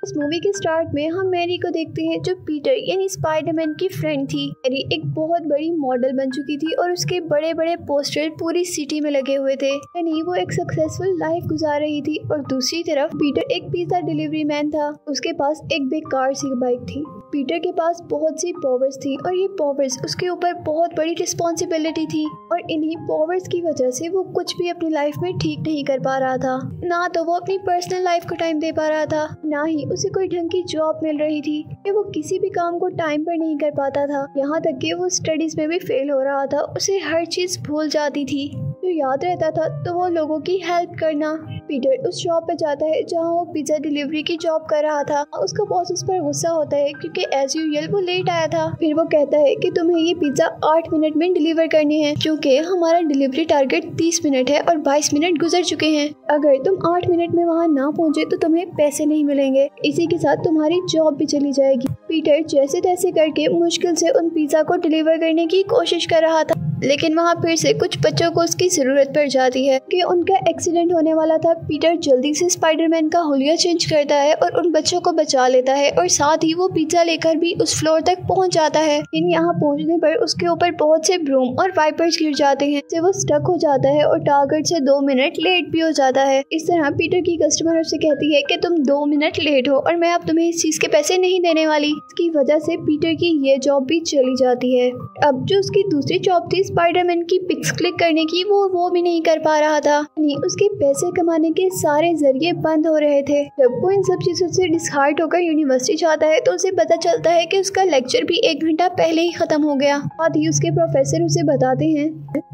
इस मूवी के स्टार्ट में हम मैरी को देखते हैं जो पीटर यानी स्पाइडरमैन की फ्रेंड थी। मैरी एक बहुत बड़ी मॉडल बन चुकी थी और उसके बड़े बड़े पोस्टर पूरी सिटी में लगे हुए थे, यानी वो एक सक्सेसफुल लाइफ गुजार रही थी। और दूसरी तरफ पीटर एक पिज्जा डिलीवरी मैन था, उसके पास एक बेकार सी बाइक थी। पीटर के पास बहुत सी पावर्स थी और ये पावर्स उसके ऊपर बहुत बड़ी रिस्पॉन्सिबिलिटी थी, और इन्हीं पावर्स की वजह से वो कुछ भी अपनी लाइफ में ठीक नहीं कर पा रहा था। ना तो वो अपनी पर्सनल लाइफ को टाइम दे पा रहा था, ना ही उसे कोई ढंग की जॉब मिल रही थी कि वो किसी भी काम को टाइम पर नहीं कर पाता था। यहाँ तक कि वो स्टडीज में भी फेल हो रहा था, उसे हर चीज भूल जाती थी। जो याद रहता था तो वो लोगों की हेल्प करना। पीटर उस शॉप पे जाता है जहाँ वो पिज्जा डिलीवरी की जॉब कर रहा था। उसका बॉस उस पर गुस्सा होता है क्योंकि एज यूजुअल वो लेट आया था। फिर वो कहता है कि तुम्हें ये पिज्जा 8 मिनट में डिलीवर करनी है, क्योंकि हमारा डिलीवरी टारगेट 30 मिनट है और 22 मिनट गुजर चुके हैं। अगर तुम 8 मिनट में वहाँ ना पहुँचे तो तुम्हें पैसे नहीं मिलेंगे, इसी के साथ तुम्हारी जॉब भी चली जाएगी। पीटर जैसे तैसे करके मुश्किल से उन पिज्जा को डिलीवर करने की कोशिश कर रहा था, लेकिन वहाँ फिर से कुछ बच्चों को उसकी जरूरत पड़ जाती है कि उनका एक्सीडेंट होने वाला था। पीटर जल्दी से स्पाइडरमैन का हुलिया चेंज करता है और उन बच्चों को बचा लेता है, और साथ ही वो पिज्जा लेकर भी उस फ्लोर तक पहुँच जाता है। लेकिन यहाँ पहुँचने पर उसके ऊपर बहुत से ब्रूम और वाइपर्स गिर जाते हैं, जिससे वो स्टक हो जाता है और टारगेट से 2 मिनट लेट भी हो जाता है। इस तरह पीटर की कस्टमर उससे कहती है कि तुम 2 मिनट लेट हो और मैं अब तुम्हें इस चीज के पैसे नहीं देने वाली। इसकी वजह से पीटर की ये जॉब भी चली जाती है। अब जो उसकी दूसरी जॉब थी स्पाइडरमैन की पिक्स क्लिक करने की, वो भी नहीं कर पा रहा था। नहीं, उसके पैसे कमाने के सारे जरिए बंद हो रहे थे। जब वो इन सब चीजों से डिसहार्ट होकर यूनिवर्सिटी जाता है तो उसे पता चलता है कि उसका लेक्चर भी 1 घंटा पहले ही खत्म हो गया। साथ ही उसके प्रोफेसर उसे बताते हैं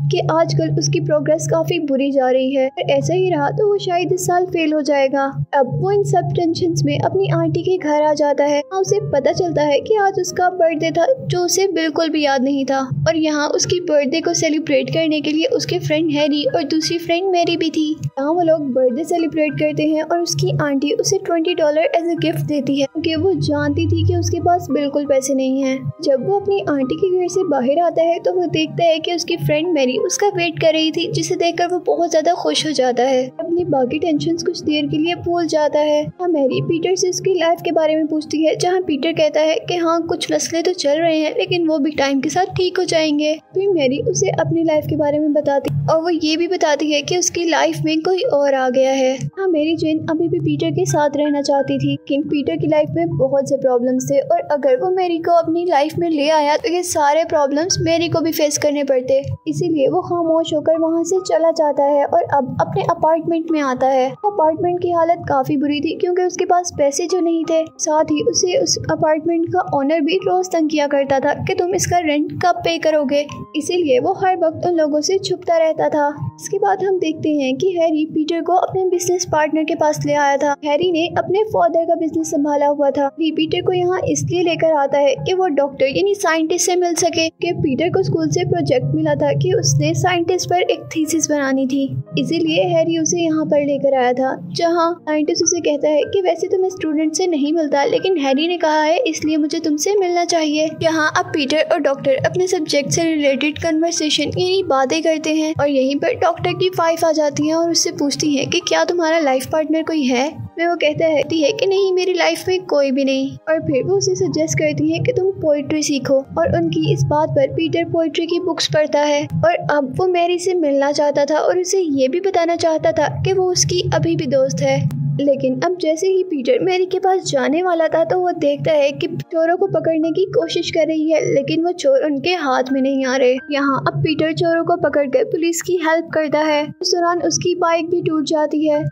कि आजकल उसकी प्रोग्रेस काफी बुरी जा रही है, और ऐसा ही रहा तो वो शायद इस साल फेल हो जाएगा। अब वो इन सब टेंशन में अपनी आंटी के घर आ जाता है। उसे पता चलता है कि आज उसका बर्थडे था, जो उसे बिल्कुल भी याद नहीं था। और यहाँ उसकी बर्थडे को सेलिब्रेट करने के लिए उसके फ्रेंड हैरी और दूसरी फ्रेंड मैरी भी थी। यहाँ वो लोग बर्थडे सेलिब्रेट करते हैं और उसकी आंटी उसे $20 एज ए गिफ्ट देती है, क्योंकि वो जानती थी कि उसके पास बिल्कुल पैसे नहीं हैं। जब वो अपनी आंटी के घर से बाहर आता है तो वो देखता है कि उसकी फ्रेंड मैरी उसका वेट कर रही थी, जिसे देखकर वो बहुत ज्यादा खुश हो जाता है। अपनी बाकी टेंशन कुछ देर के लिए भूल जाता है। मैरी पीटर से उसकी लाइफ के बारे में पूछती है, जहाँ पीटर कहता है कि हाँ कुछ मसले तो चल रहे हैं, लेकिन वो भी टाइम के साथ ठीक हो जाएंगे। फिर मैरी उसे अपनी लाइफ के बारे में बताती और वो ये भी बताती है कि उसकी लाइफ में कोई और आ गया है। हाँ, मेरी जेन अभी भी पीटर के साथ रहना चाहती थी, लेकिन पीटर की लाइफ में बहुत से प्रॉब्लम्स थे, और अगर वो मैरी को अपनी लाइफ में ले आया तो ये सारे प्रॉब्लम्स मैरी को भी फेस करने पड़ते। इसीलिए वो खामोश होकर वहाँ से चला जाता है और अब अपने अपार्टमेंट में आता है। अपार्टमेंट की हालत काफी बुरी थी क्योंकि उसके पास पैसे जो नहीं थे। साथ ही उसे उस अपार्टमेंट का ओनर भी रोज तंग किया करता था कि तुम इसका रेंट कब पे करोगे, इसीलिए वो हर वक्त उन लोगों से छुपता रहता था। इसके बाद हम देखते हैं कि हैरी पीटर को अपने बिजनेस पार्टनर के पास ले आया था। हैरी ने अपने फादर का बिजनेस संभाला हुआ था। पीटर को यहाँ इसलिए लेकर आता है कि वो डॉक्टर यानी साइंटिस्ट से मिल सके, कि पीटर को स्कूल से प्रोजेक्ट मिला था कि उसने साइंटिस्ट पर एक थीसिस बनानी थी। इसीलिए हैरी उसे यहाँ पर लेकर आया था, जहाँ साइंटिस्ट उसे कहता है कि वैसे तो मैं स्टूडेंट से नहीं मिलता, लेकिन हैरी ने कहा है इसलिए मुझे तुमसे मिलना चाहिए। यहाँ अब पीटर और डॉक्टर अपने सब्जेक्ट से रिलेटेड कन्वर्सेशन यानी बातें करते हैं, और यहीं पर डॉक्टर की वाइफ आ जाती है और उससे पूछती है कि क्या तुम्हारा लाइफ पार्टनर कोई है। मैं वो कहता है कि नहीं, मेरी लाइफ में कोई भी नहीं। और फिर वो उसे सजेस्ट करती है कि तुम पोइट्री सीखो, और उनकी इस बात पर पीटर पोइट्री की बुक्स पढ़ता है। और अब वो मैरी से मिलना चाहता था और उसे ये भी बताना चाहता था कि वो उसकी अभी भी दोस्त है। लेकिन अब जैसे ही पीटर मैरी के पास जाने वाला था तो वो देखता है कि चोरों को पकड़ने की कोशिश कर रही है, लेकिन वो चोर उनके हाथ में नहीं आ रहे। यहाँ अब पीटर चोरों को पकड़कर पुलिस की हेल्प करता है। इस दौरान उसकी बाइक भी टूट जाती है।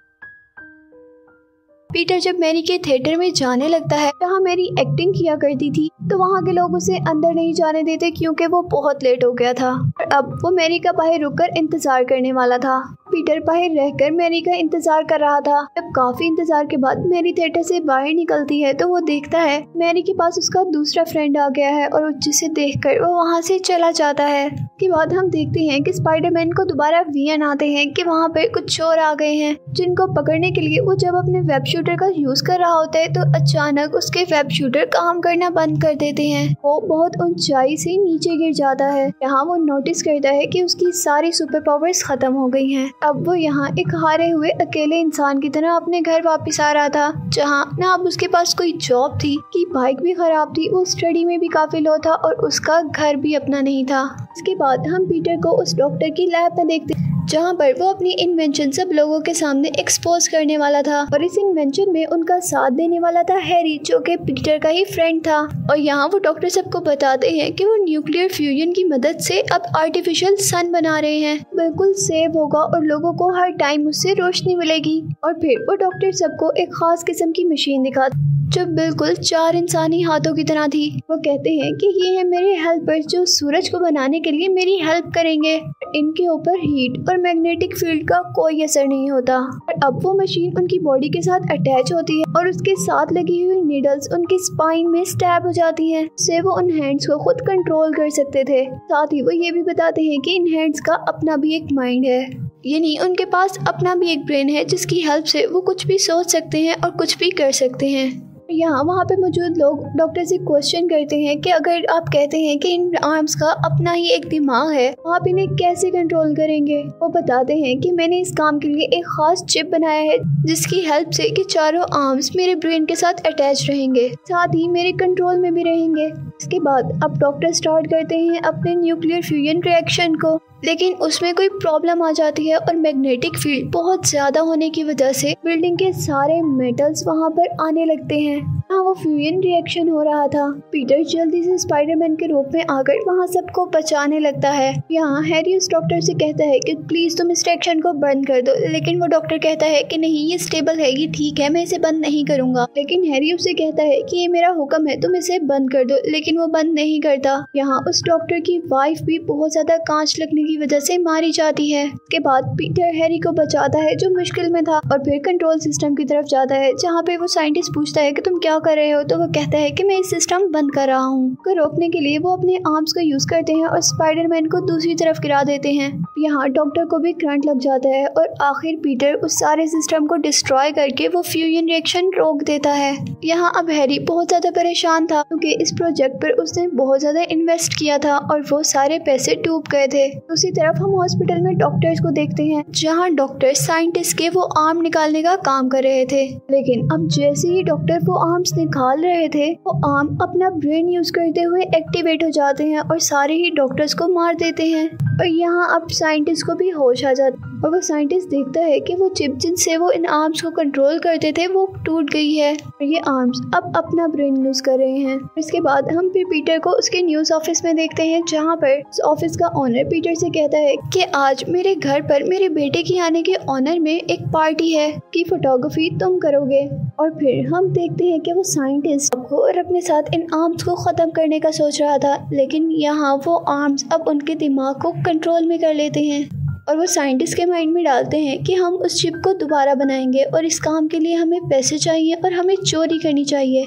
पीटर जब मैरी के थिएटर में जाने लगता है जहाँ मैरी एक्टिंग किया करती थी, तो वहाँ के लोग उसे अंदर नहीं जाने देते क्योंकि वो बहुत लेट हो गया था। और अब वो मैरी का बाहर रुककर इंतजार करने वाला था। पीटर बाहर रहकर मैरी का इंतजार कर रहा था। जब काफी इंतजार के बाद मैरी थिएटर से बाहर निकलती है तो वो देखता है मैरी के पास उसका दूसरा फ्रेंड आ गया है, और जिसे देखकर वो वहाँ से चला जाता है। के बाद हम देखते हैं कि स्पाइडरमैन को दोबारा वीएन आते हैं कि वहाँ पे कुछ चोर आ गए हैं, जिनको पकड़ने के लिए वो जब अपने वेब शूटर का यूज कर रहा होता है तो अचानक उसके वेब शूटर काम करना बंद कर देते हैं। वो बहुत ऊंचाई से नीचे गिर जाता है। यहाँ वो नोटिस करता है कि उसकी सारी सुपर पावर्स खत्म हो गई हैं। अब वो यहाँ एक हारे हुए अकेले इंसान की तरह अपने घर वापस आ रहा था, जहाँ ना अब उसके पास कोई जॉब थी, कि बाइक भी खराब थी, वो स्टडी में भी काफी लो था और उसका घर भी अपना नहीं था। इसके बाद हम पीटर को उस डॉक्टर की लैब में देखते जहाँ पर वो अपनी इन्वेंशन सब लोगों के सामने एक्सपोज करने वाला था। और इस इन्वेंशन में उनका साथ देने वाला था हैरी, जो कि पीटर का ही फ्रेंड था। और यहाँ वो डॉक्टर सबको बताते हैं कि वो न्यूक्लियर फ्यूजन की मदद से अब आर्टिफिशियल सन बना रहे हैं, बिल्कुल सेफ होगा और लोगों को हर टाइम उससे रोशनी मिलेगी। और फिर वो डॉक्टर सबको एक खास किस्म की मशीन दिखाते जो बिल्कुल 4 इंसानी हाथों की तरह थी। वो कहते हैं कि ये है मेरे हेल्पर्स जो सूरज को बनाने के लिए मेरी हेल्प करेंगे। इनके ऊपर हीट और मैग्नेटिक फील्ड का कोई असर नहीं होता। और अब वो मशीन उनकी बॉडी के साथ अटैच होती है और उसके साथ लगी हुई नीडल्स उनकी स्पाइन में स्टैब हो जाती हैं, जिससे वो उन हैंड्स को खुद कंट्रोल कर सकते थे। साथ ही वो ये भी बताते हैं कि इन हैंड्स का अपना भी एक माइंड है, यानी उनके पास अपना भी एक ब्रेन है जिसकी हेल्प से वो कुछ भी सोच सकते हैं और कुछ भी कर सकते हैं। यहाँ वहाँ पे मौजूद लोग डॉक्टर से क्वेश्चन करते हैं कि अगर आप कहते हैं कि इन आर्म्स का अपना ही एक दिमाग है, आप इन्हें कैसे कंट्रोल करेंगे। वो बताते हैं कि मैंने इस काम के लिए एक खास चिप बनाया है जिसकी हेल्प से कि चारों आर्म्स मेरे ब्रेन के साथ अटैच रहेंगे, साथ ही मेरे कंट्रोल में भी रहेंगे। इसके बाद अब डॉक्टर स्टार्ट करते हैं अपने न्यूक्लियर फ्यूजन रिएक्शन को, लेकिन उसमें कोई प्रॉब्लम आ जाती है और मैग्नेटिक फील्ड बहुत ज्यादा होने की वजह से बिल्डिंग के सारे मेटल्स वहां पर आने लगते हैं। हाँ, वो फ्यूजन रिएक्शन हो रहा था। पीटर जल्दी से स्पाइडरमैन के रूप में आकर वहाँ सबको बचाने लगता है। यहाँ हैरी उस डॉक्टर से कहता है कि प्लीज तुम इस रिएक्शन को बंद कर दो, लेकिन वो डॉक्टर कहता है कि नहीं, ये स्टेबल है, ये ठीक है, मैं इसे बंद नहीं करूंगा। लेकिन हैरी उससे कहता है कि ये मेरा हुक्म है, तुम इसे बंद कर दो, लेकिन वो बंद नहीं करता। यहाँ उस डॉक्टर की वाइफ भी बहुत ज्यादा कांच लगने की वजह से मारी जाती है। इसके बाद पीटर हैरी को बचाता है जो मुश्किल में था और फिर कंट्रोल सिस्टम की तरफ जाता है, जहाँ पे वो साइंटिस्ट पूछता है कि तुम क्या कर रहे हो, तो वो कहता है कि मैं इस सिस्टम बंद कर रहा हूँ। को रोकने के लिए वो अपने आर्म्स को यूज करते हैं और स्पाइडरमैन को दूसरी तरफ गिरा देते हैं। यहाँ डॉक्टर को भी करंट लग जाता है और आखिर पीटर उस सारे सिस्टम को डिस्ट्रॉय करके वो फ्यूजन रिएक्शन रोक देता है। यहाँ अब हैरी बहुत ज्यादा परेशान था क्योंकि इस प्रोजेक्ट पर उसने बहुत ज्यादा इन्वेस्ट किया था और वो सारे पैसे डूब गए थे। दूसरी तरफ हम हॉस्पिटल में डॉक्टर्स को देखते हैं, जहाँ डॉक्टर साइंटिस्ट के वो आर्म निकालने का काम कर रहे थे। लेकिन अब जैसे ही डॉक्टर वो आर्म्स निकाल रहे थे, वो आर्म अपना ब्रेन यूज करते हुए एक्टिवेट हो जाते हैं और सारे ही डॉक्टर्स को मार देते हैं। और यहाँ अब साइंटिस्ट को भी होश आ जाता है और वो साइंटिस्ट देखता है कि वो चिप जिनसे वो इन आर्म्स को कंट्रोल करते थे वो टूट गई है और ये आर्म्स अब अपना ब्रेन यूज कर रहे हैं। इसके बाद हम फिर पीटर को उसके न्यूज ऑफिस में देखते हैं, जहाँ पर उस ऑफिस का ओनर पीटर से कहता है कि आज मेरे घर पर मेरे बेटे की आने के ऑनर में एक पार्टी है कि फोटोग्राफी तुम करोगे। और फिर हम देखते हैं कि वो साइंटिस्ट को और अपने साथ इन आर्म्स को खत्म करने का सोच रहा था, लेकिन यहाँ वो आर्म्स अब उनके दिमाग को कंट्रोल में कर लेते हैं और वो साइंटिस्ट के माइंड में डालते हैं कि हम उस चिप को दोबारा बनाएंगे और इस काम के लिए हमें पैसे चाहिए और हमें चोरी करनी चाहिए।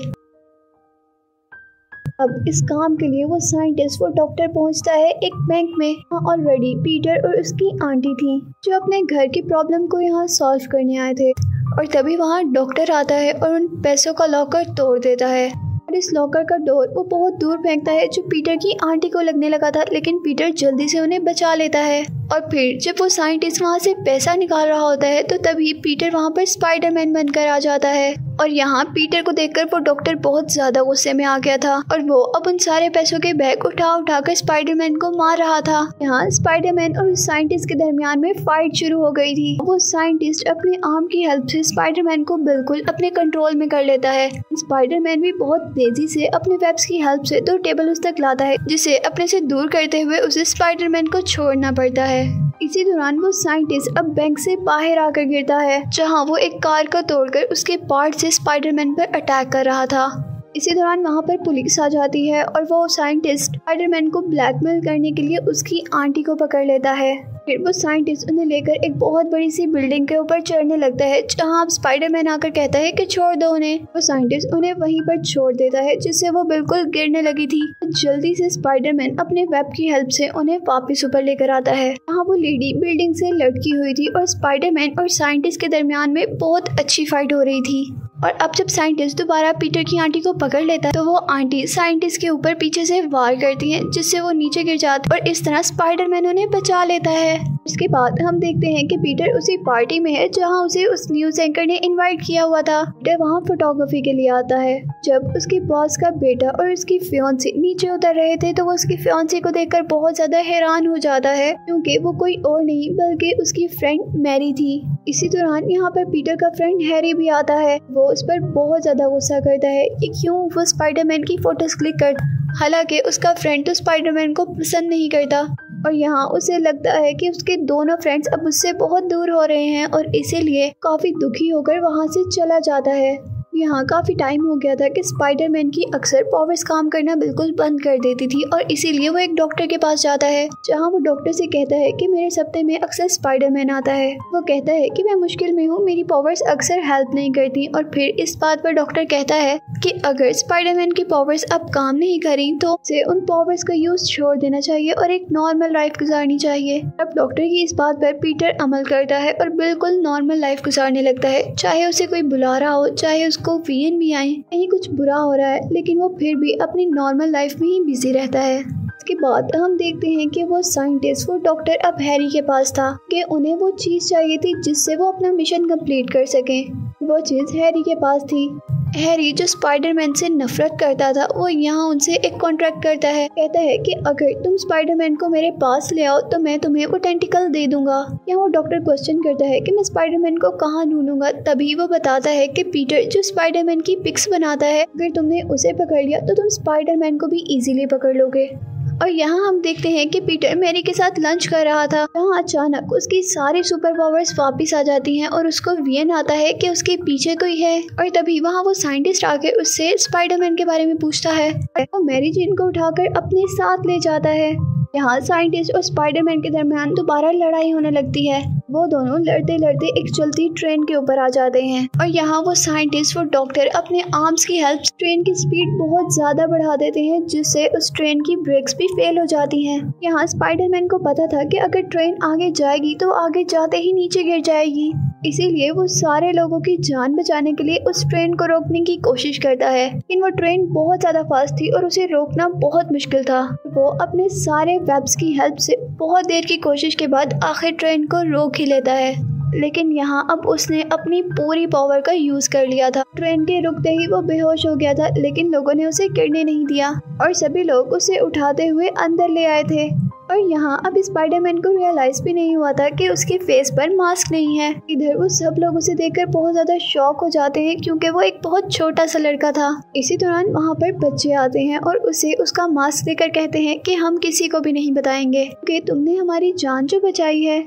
अब इस काम के लिए वो साइंटिस्ट वो डॉक्टर पहुंचता है एक बैंक में। ऑलरेडी पीटर और उसकी आंटी थी जो अपने घर की प्रॉब्लम को यहाँ सॉल्व करने आए थे और तभी वहाँ डॉक्टर आता है और उन पैसों का लॉकर तोड़ देता है और इस लॉकर का डोर वो बहुत दूर फेंकता है जो पीटर की आंटी को लगने लगा था, लेकिन पीटर जल्दी से उन्हें बचा लेता है। और फिर जब वो साइंटिस्ट वहाँ से पैसा निकाल रहा होता है तो तभी पीटर वहाँ पर स्पाइडरमैन बनकर आ जाता है और यहाँ पीटर को देखकर वो डॉक्टर बहुत ज्यादा गुस्से में आ गया था और वो अब उन सारे पैसों के बैग उठाकर स्पाइडरमैन को मार रहा था। यहाँ स्पाइडरमैन और उस साइंटिस्ट के दरमियान में फाइट शुरू हो गई थी। वो साइंटिस्ट अपने आर्म की हेल्प से स्पाइडरमैन को बिल्कुल अपने कंट्रोल में कर लेता है। स्पाइडरमैन भी बहुत तेजी से अपने वेब्स की हेल्प से 2 टेबल उस तक लाता है, जिसे अपने से दूर करते हुए उसे स्पाइडरमैन को छोड़ना पड़ता है। इसी दौरान वो साइंटिस्ट अब बैंक से बाहर आकर गिरता है, जहां वो एक कार को तोड़कर उसके पार्ट से स्पाइडरमैन पर अटैक कर रहा था। इसी दौरान वहां पर पुलिस आ जाती है और वो साइंटिस्ट स्पाइडरमैन को ब्लैकमेल करने के लिए उसकी आंटी को पकड़ लेता है। फिर वो साइंटिस्ट उन्हें लेकर एक बहुत बड़ी सी बिल्डिंग के ऊपर चढ़ने लगता है, जहां अब स्पाइडरमैन आकर कहता है कि छोड़ दो उन्हें। वो साइंटिस्ट उन्हें वहीं पर छोड़ देता है, जिससे वो बिल्कुल गिरने लगी थी। जल्दी से स्पाइडरमैन अपने वेब की हेल्प से उन्हें वापस ऊपर लेकर आता है। वहाँ वो लेडी बिल्डिंग से लटकी हुई थी और स्पाइडरमैन और साइंटिस्ट के दरमियान में बहुत अच्छी फाइट हो रही थी। और अब जब साइंटिस्ट दोबारा पीटर की आंटी को पकड़ लेता है तो वो आंटी साइंटिस्ट के ऊपर पीछे से वार करती है, जिससे वो नीचे गिर जाती है और इस तरह स्पाइडरमैन उन्हें बचा लेता है। इसके बाद हम देखते हैं कि पीटर उसी पार्टी में है जहां उसे उस न्यूज़ एंकर ने इनवाइट किया हुआ था। पीटर वहां फोटोग्राफी के लिए आता है। जब उसके बॉस का बेटा और उसकी फियांसी नीचे उतर रहे थे तो वो उसकी फियांसी को देखकर बहुत ज्यादा हैरान हो जाता है, क्योंकि वो कोई और नहीं बल्कि उसकी फ्रेंड मैरी थी। इसी दौरान यहाँ पर पीटर का फ्रेंड हैरी भी आता है। वो उस पर बहुत ज्यादा गुस्सा करता है कि क्यों वो स्पाइडरमैन की फोटोज क्लिक करता, हालांकि उसका फ्रेंड तो स्पाइडरमैन को पसंद नहीं करता। और यहाँ उसे लगता है कि उसके दोनों फ्रेंड्स अब उससे बहुत दूर हो रहे हैं और इसीलिए काफी दुखी होकर वहाँ से चला जाता है। यहाँ काफी टाइम हो गया था कि स्पाइडरमैन की अक्सर पावर्स काम करना बिल्कुल बंद कर देती थी और इसीलिए वो एक डॉक्टर के पास जाता है, जहाँ वो डॉक्टर से कहता है कि मेरे सपने में अक्सर स्पाइडरमैन आता है। वो कहता है कि मैं मुश्किल में हूँ, मेरी पावर्स अक्सर हेल्प नहीं करती। और फिर इस बात पर डॉक्टर कहता है कि अगर स्पाइडरमैन की पावर्स अब काम नहीं करी तो उसे उन पावर्स का यूज छोड़ देना चाहिए और एक नॉर्मल लाइफ गुजारनी चाहिए। अब डॉक्टर की इस बात पर पीटर अमल करता है और बिल्कुल नॉर्मल लाइफ गुजारने लगता है, चाहे उसे कोई बुला रहा हो, चाहे उसको वीएन भी आए, कहीं कुछ बुरा हो रहा है, लेकिन वो फिर भी अपनी नॉर्मल लाइफ में ही बिजी रहता है। इसके बाद हम देखते हैं कि वो साइंटिस्ट, वो डॉक्टर अब हैरी के पास था कि उन्हें वो चीज चाहिए थी जिससे वो अपना मिशन कंप्लीट कर सकें। वो चीज हैरी के पास थी। हैरी जो स्पाइडरमैन से नफरत करता था वो यहाँ उनसे एक कॉन्ट्रैक्ट करता है। कहता है कि अगर तुम स्पाइडरमैन को मेरे पास ले आओ तो मैं तुम्हें वो टेंटिकल दे दूंगा। यहाँ वो डॉक्टर क्वेश्चन करता है कि मैं स्पाइडरमैन को कहाँ ढूंढूंगा। तभी वो बताता है कि पीटर जो स्पाइडरमैन की पिक्स बनाता है, अगर तुमने उसे पकड़ लिया तो तुम स्पाइडरमैन को भी इजीली पकड़ लोगे। और यहाँ हम देखते हैं कि पीटर मैरी के साथ लंच कर रहा था, जहाँ अचानक उसकी सारी सुपर पावर्स वापस आ जाती हैं और उसको वियन आता है कि उसके पीछे कोई है। और तभी वहाँ वो साइंटिस्ट आकर उससे स्पाइडरमैन के बारे में पूछता है। वो मैरी जेन को उठाकर अपने साथ ले जाता है। यहाँ साइंटिस्ट और स्पाइडरमैन के दरमियान दोबारा लड़ाई होने लगती है। वो दोनों लड़ते लड़ते एक चलती ट्रेन के ऊपर आ जाते हैं और यहाँ वो साइंटिस्ट, वो डॉक्टर अपने आर्म्स की हेल्प से ट्रेन की स्पीड बहुत ज्यादा बढ़ा देते हैं, जिससे उस ट्रेन की ब्रेक्स भी फेल हो जाती हैं। यहाँ स्पाइडरमैन को पता था कि अगर ट्रेन आगे जाएगी तो आगे जाते ही नीचे गिर जाएगी, इसीलिए वो सारे लोगों की जान बचाने के लिए उस ट्रेन को रोकने की कोशिश करता है। लेकिन वो ट्रेन बहुत ज्यादा फास्ट थी और उसे रोकना बहुत मुश्किल था। वो अपने सारे वेब्स की हेल्प से बहुत देर की कोशिश के बाद आखिर ट्रेन को रोक ही लेता है। लेकिन यहाँ अब उसने अपनी पूरी पावर का यूज कर लिया था। ट्रेन के रुकते ही वो बेहोश हो गया था, लेकिन लोगों ने उसे गिरने नहीं दिया और सभी लोग उसे उठाते हुए अंदर ले आए थे। और यहाँ अब स्पाइडरमैन को रियलाइज भी नहीं हुआ था कि उसके फेस पर मास्क नहीं है। इधर वो सब लोग उसे देखकर बहुत ज्यादा शॉक हो जाते हैं, क्योंकि वो एक बहुत छोटा सा लड़का था। इसी दौरान वहाँ पर बच्चे आते हैं और उसे उसका मास्क देकर कहते हैं कि हम किसी को भी नहीं बताएंगे कि तुमने हमारी जान जो बचाई है।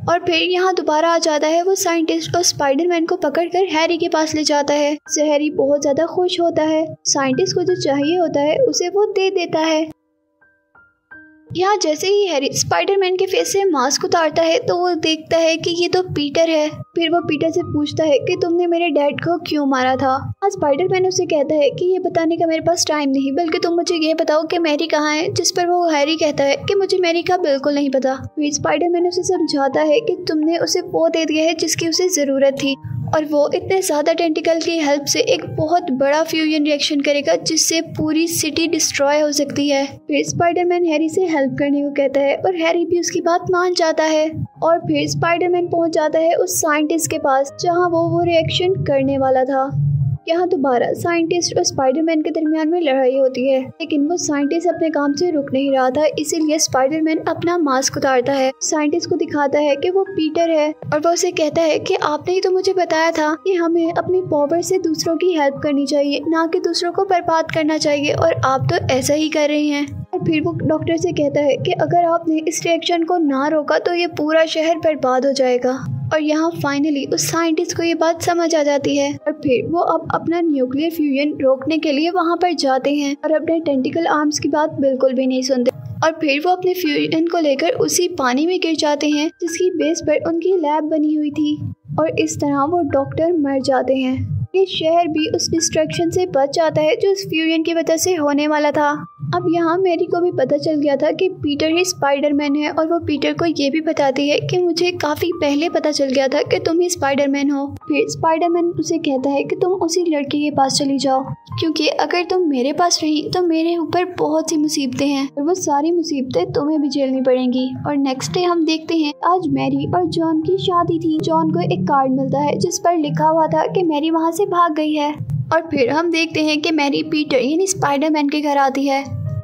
और फिर यहाँ दोबारा आ जाता है वो साइंटिस्ट और स्पाइडरमैन को पकड़कर हैरी के पास ले जाता है। हैरी बहुत ज्यादा खुश होता है। साइंटिस्ट को जो चाहिए होता है उसे वो दे देता है। यहाँ जैसे ही हैरी स्पाइडरमैन के फेस से मास्क उतारता है तो वो देखता है कि ये तो पीटर है। फिर वो पीटर से पूछता है कि तुमने मेरे डैड को क्यों मारा था। स्पाइडरमैन उसे कहता है कि ये बताने का मेरे पास टाइम नहीं, बल्कि तुम मुझे ये बताओ कि मैरी कहाँ है। जिस पर वो हैरी कहता है कि मुझे मैरी का बिल्कुल नहीं पता। फिर स्पाइडरमैन उसे समझाता है कि तुमने उसे वो दे दिया है जिसकी उसे जरूरत थी, और वो इतने ज़्यादा टेंटिकल की हेल्प से एक बहुत बड़ा फ्यूजन रिएक्शन करेगा जिससे पूरी सिटी डिस्ट्रॉय हो सकती है। फिर स्पाइडरमैन हैरी से हेल्प करने को कहता है और हैरी भी उसकी बात मान जाता है। और फिर स्पाइडरमैन पहुंच जाता है उस साइंटिस्ट के पास जहां वो रिएक्शन करने वाला था। यहाँ दोबारा साइंटिस्ट और स्पाइडरमैन के दरमियान में लड़ाई होती है, लेकिन वो साइंटिस्ट अपने काम से रुक नहीं रहा था, इसीलिए स्पाइडरमैन अपना मास्क उतारता है, साइंटिस्ट को दिखाता है कि वो पीटर है और वो उसे कहता है कि आपने ही तो मुझे बताया था कि हमें अपनी पावर से दूसरों की हेल्प करनी चाहिए, ना कि दूसरों को बर्बाद करना चाहिए, और आप तो ऐसा ही कर रहे हैं। और फिर वो डॉक्टर से कहता है कि अगर आपने इस रिएक्शन को ना रोका तो ये पूरा शहर बर्बाद हो जाएगा। और यहाँ फाइनली उस साइंटिस्ट को ये बात समझ आ जाती है और फिर वो अब अपना न्यूक्लियर फ्यूजन रोकने के लिए वहाँ पर जाते हैं और अपने टेंटिकल आर्म्स की बात बिल्कुल भी नहीं सुनते। और फिर वो अपने फ्यूजन को लेकर उसी पानी में गिर जाते हैं जिसकी बेस पर उनकी लैब बनी हुई थी, और इस तरह वो डॉक्टर मर जाते हैं। ये शहर भी उस डिस्ट्रक्शन से बच जाता है जो उस फ्यूजन की वजह से होने वाला था। अब यहाँ मैरी को भी पता चल गया था कि पीटर ही स्पाइडरमैन है और वो पीटर को ये भी बताती है कि मुझे काफी पहले पता चल गया था कि तुम ही स्पाइडरमैन हो। फिर स्पाइडरमैन उसे कहता है कि तुम उसी लड़के के पास चली जाओ, क्योंकि अगर तुम मेरे पास रही तो मेरे ऊपर बहुत सी मुसीबतें हैं और वो सारी मुसीबतें तुम्हें भी झेलनी पड़ेंगी। और नेक्स्ट डे हम देखते हैं आज मैरी और जॉन की शादी थी। जॉन को एक कार्ड मिलता है जिस पर लिखा हुआ था कि मैरी वहाँ से भाग गई है। और फिर हम देखते हैं कि मैरी पीटर यानी स्पाइडरमैन के घर आती है।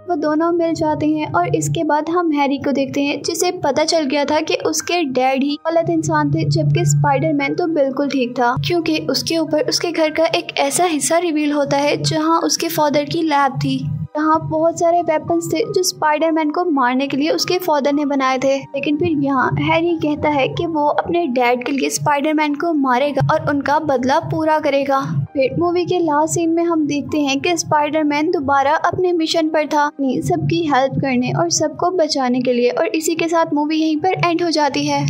वो दोनों मिल जाते हैं और इसके बाद हम हैरी को देखते हैं जिसे पता चल गया था कि उसके डैड ही गलत इंसान थे, जबकि स्पाइडरमैन तो बिल्कुल ठीक था, क्योंकि उसके ऊपर उसके घर का एक ऐसा हिस्सा रिवील होता है जहां उसके फादर की लैब थी। यहाँ बहुत सारे वेपन्स थे जो स्पाइडरमैन को मारने के लिए उसके फादर ने बनाए थे। लेकिन फिर यहाँ हैरी कहता है कि वो अपने डैड के लिए स्पाइडरमैन को मारेगा और उनका बदला पूरा करेगा। फिर मूवी के लास्ट सीन में हम देखते हैं कि स्पाइडरमैन दोबारा अपने मिशन पर था, सबकी हेल्प करने और सबको बचाने के लिए। और इसी के साथ मूवी यहीं पर एंड हो जाती है।